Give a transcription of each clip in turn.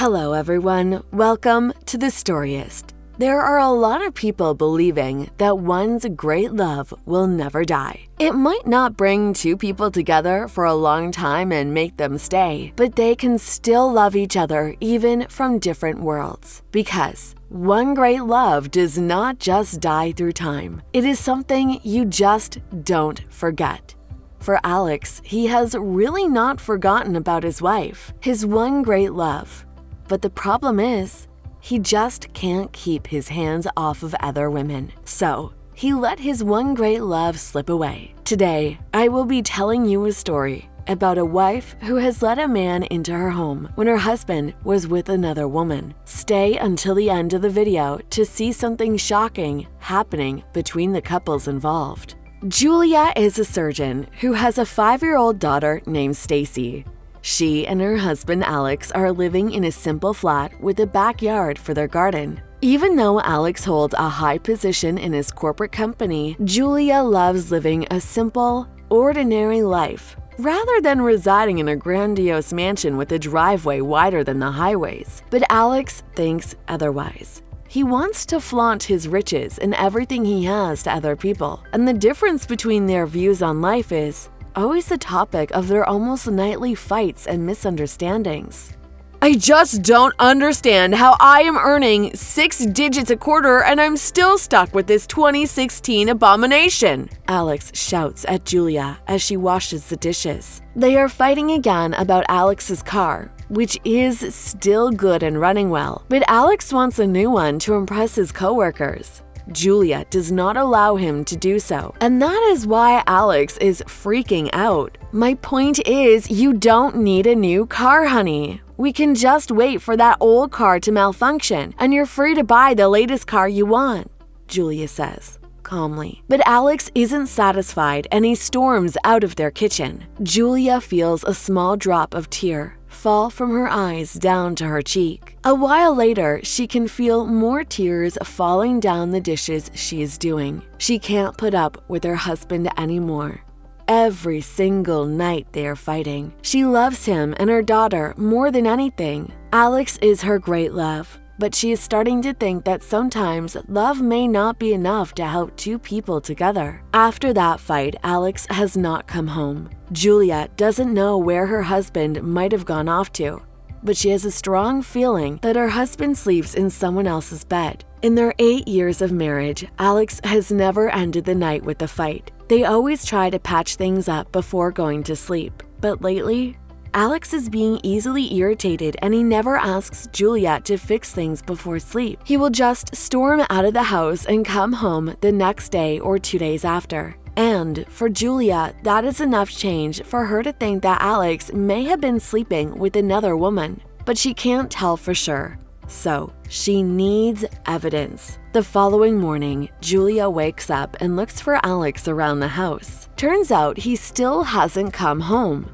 Hello everyone, welcome to the Storyist. There are a lot of people believing that one's great love will never die. It might not bring two people together for a long time and make them stay, but they can still love each other even from different worlds. Because one great love does not just die through time. It is something you just don't forget. For Alex, he has really not forgotten about his wife, his one great love. But the problem is, he just can't keep his hands off of other women. So, he let his one great love slip away. Today, I will be telling you a story about a wife who has let a man into her home when her husband was with another woman. Stay until the end of the video to see something shocking happening between the couples involved. Julia is a surgeon who has a 5-year-old daughter named Stacy. She and her husband Alex are living in a simple flat with a backyard for their garden. Even though Alex holds a high position in his corporate company, Julia loves living a simple, ordinary life, rather than residing in a grandiose mansion with a driveway wider than the highways. But Alex thinks otherwise. He wants to flaunt his riches and everything he has to other people, and the difference between their views on life is always the topic of their almost nightly fights and misunderstandings. I just don't understand how I am earning 6 digits a quarter and I'm still stuck with this 2016 abomination, Alex shouts at Julia as she washes the dishes. They are fighting again about Alex's car, which is still good and running well, but Alex wants a new one to impress his coworkers. Julia does not allow him to do so, and that is why Alex is freaking out. My point is, you don't need a new car, honey. We can just wait for that old car to malfunction, and you're free to buy the latest car you want, Julia says calmly. But Alex isn't satisfied and he storms out of their kitchen. Julia feels a small drop of tear fall from her eyes down to her cheek. A while later, she can feel more tears falling down the dishes she is doing. She can't put up with her husband anymore. Every single night they are fighting. She loves him and her daughter more than anything. Alex is her great love, but she is starting to think that sometimes love may not be enough to help two people together. After that fight, Alex has not come home. Julia doesn't know where her husband might have gone off to, but she has a strong feeling that her husband sleeps in someone else's bed. In their 8 years of marriage, Alex has never ended the night with a fight. They always try to patch things up before going to sleep, but lately, Alex is being easily irritated and he never asks Julia to fix things before sleep. He will just storm out of the house and come home the next day or 2 days after. And for Julia, that is enough change for her to think that Alex may have been sleeping with another woman, but she can't tell for sure. So, she needs evidence. The following morning, Julia wakes up and looks for Alex around the house. Turns out he still hasn't come home.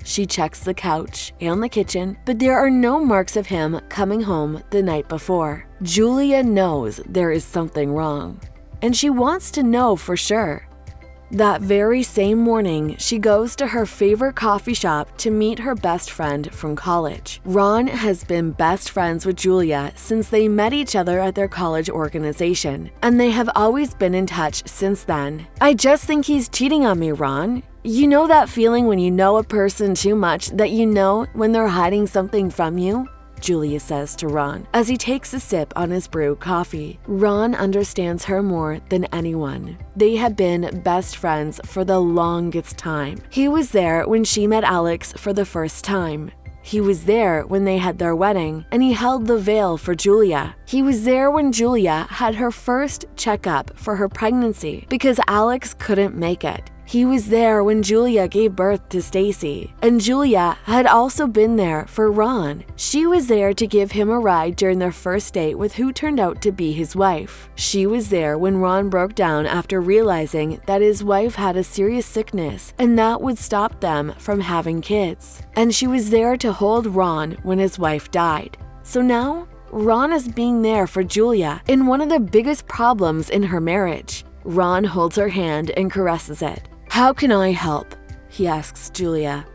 She checks the couch and the kitchen, but there are no marks of him coming home the night before. Julia knows there is something wrong, and she wants to know for sure. That very same morning, she goes to her favorite coffee shop to meet her best friend from college. Ron has been best friends with Julia since they met each other at their college organization, and they have always been in touch since then. I just think he's cheating on me, Ron. You know that feeling when you know a person too much that you know when they're hiding something from you? Julia says to Ron as he takes a sip on his brew coffee. Ron understands her more than anyone. They have been best friends for the longest time. He was there when she met Alex for the first time. He was there when they had their wedding, and he held the veil for Julia. He was there when Julia had her first checkup for her pregnancy because Alex couldn't make it. He was there when Julia gave birth to Stacy, and Julia had also been there for Ron. She was there to give him a ride during their first date with who turned out to be his wife. She was there when Ron broke down after realizing that his wife had a serious sickness and that would stop them from having kids. And she was there to hold Ron when his wife died. So now, Ron is being there for Julia in one of the biggest problems in her marriage. Ron holds her hand and caresses it. How can I help? He asks Julia.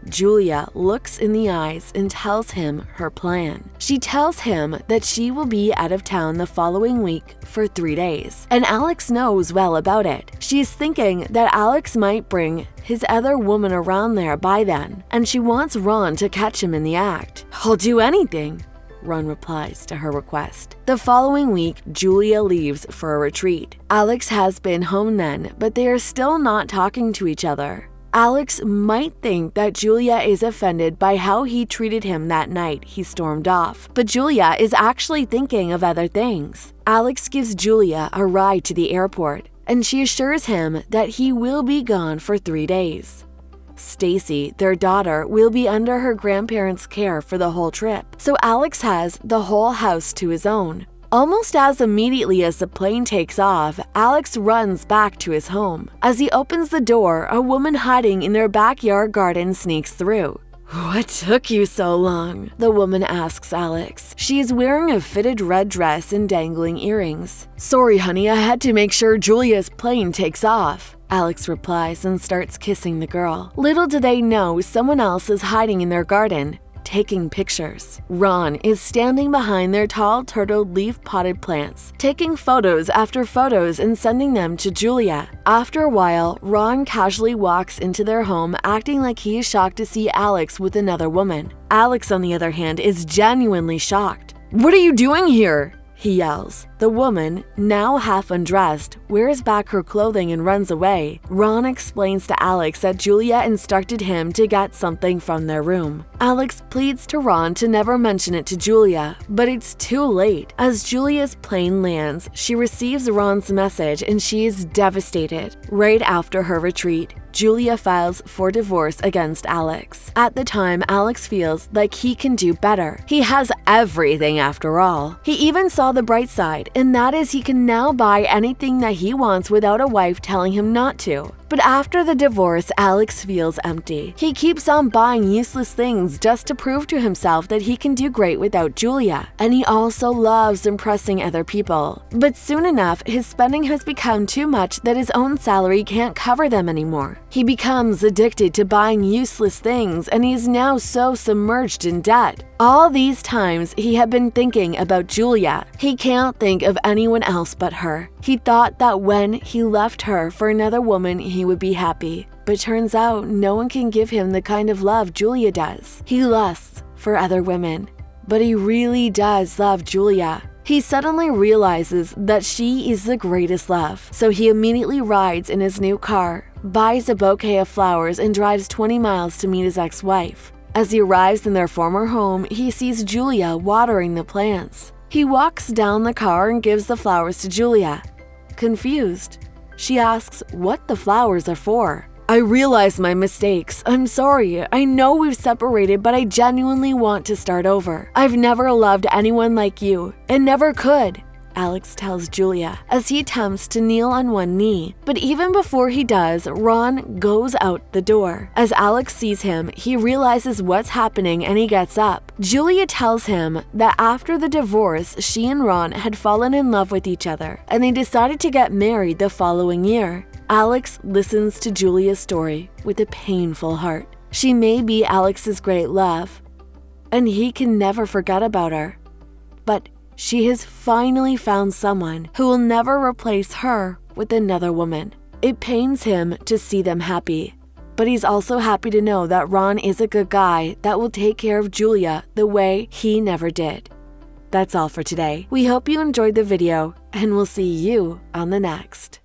Julia looks in the eyes and tells him her plan. She tells him that she will be out of town the following week for 3 days, and Alex knows well about it. She's thinking that Alex might bring his other woman around there by then, and she wants Ron to catch him in the act. "I'll do anything," Ron replies to her request. The following week, Julia leaves for a retreat. Alex has been home then, but they are still not talking to each other. Alex might think that Julia is offended by how he treated him that night he stormed off, but Julia is actually thinking of other things. Alex gives Julia a ride to the airport, and she assures him that he will be gone for 3 days. Stacy, their daughter, will be under her grandparents' care for the whole trip, so Alex has the whole house to his own. Almost as immediately as the plane takes off, Alex runs back to his home. As he opens the door, a woman hiding in their backyard garden sneaks through. "What took you so long?" the woman asks Alex. She is wearing a fitted red dress and dangling earrings. "Sorry, honey, I had to make sure Julia's plane takes off," Alex replies and starts kissing the girl. Little do they know someone else is hiding in their garden, taking pictures. Ron is standing behind their tall turtled leaf potted plants, taking photos after photos and sending them to Julia. After a while, Ron casually walks into their home acting like he is shocked to see Alex with another woman. Alex, on the other hand, is genuinely shocked. "What are you doing here?" he yells. The woman, now half undressed, wears back her clothing and runs away. Ron explains to Alex that Julia instructed him to get something from their room. Alex pleads to Ron to never mention it to Julia, but it's too late. As Julia's plane lands, she receives Ron's message and she is devastated. Right after her retreat, Julia files for divorce against Alex. At the time, Alex feels like he can do better. He has everything after all. He even saw the bright side, and that is he can now buy anything that he wants without a wife telling him not to. But after the divorce, Alex feels empty. He keeps on buying useless things just to prove to himself that he can do great without Julia. And he also loves impressing other people. But soon enough, his spending has become too much that his own salary can't cover them anymore. He becomes addicted to buying useless things, and he is now so submerged in debt. All these times, he had been thinking about Julia. He can't think of anyone else but her. He thought that when he left her for another woman, he would be happy. But turns out, no one can give him the kind of love Julia does. He lusts for other women, but he really does love Julia. He suddenly realizes that she is the greatest love, so he immediately rides in his new car, buys a bouquet of flowers, and drives 20 miles to meet his ex-wife. As he arrives in their former home, he sees Julia watering the plants. He walks down the car and gives the flowers to Julia. Confused, she asks what the flowers are for. "I realize my mistakes. I'm sorry. I know we've separated, but I genuinely want to start over. I've never loved anyone like you, and never could," Alex tells Julia as he attempts to kneel on one knee. But even before he does, Ron goes out the door. As Alex sees him, he realizes what's happening and he gets up. Julia tells him that after the divorce, she and Ron had fallen in love with each other, and they decided to get married the following year. Alex listens to Julia's story with a painful heart. She may be Alex's great love, and he can never forget about her. But she has finally found someone who will never replace her with another woman. It pains him to see them happy, but he's also happy to know that Ron is a good guy that will take care of Julia the way he never did. That's all for today. We hope you enjoyed the video, and we'll see you on the next.